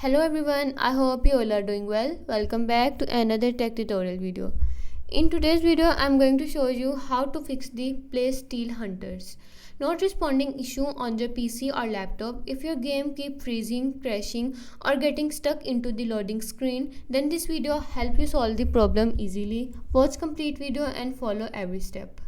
Hello everyone, I hope you all are doing well. Welcome back to another tech tutorial video. In today's video, I'm going to show you how to fix the Play Steel Hunters not responding issue on your PC or laptop. If your game keep freezing, crashing or getting stuck into the loading screen, then this video help you solve the problem easily. Watch complete video and follow every step.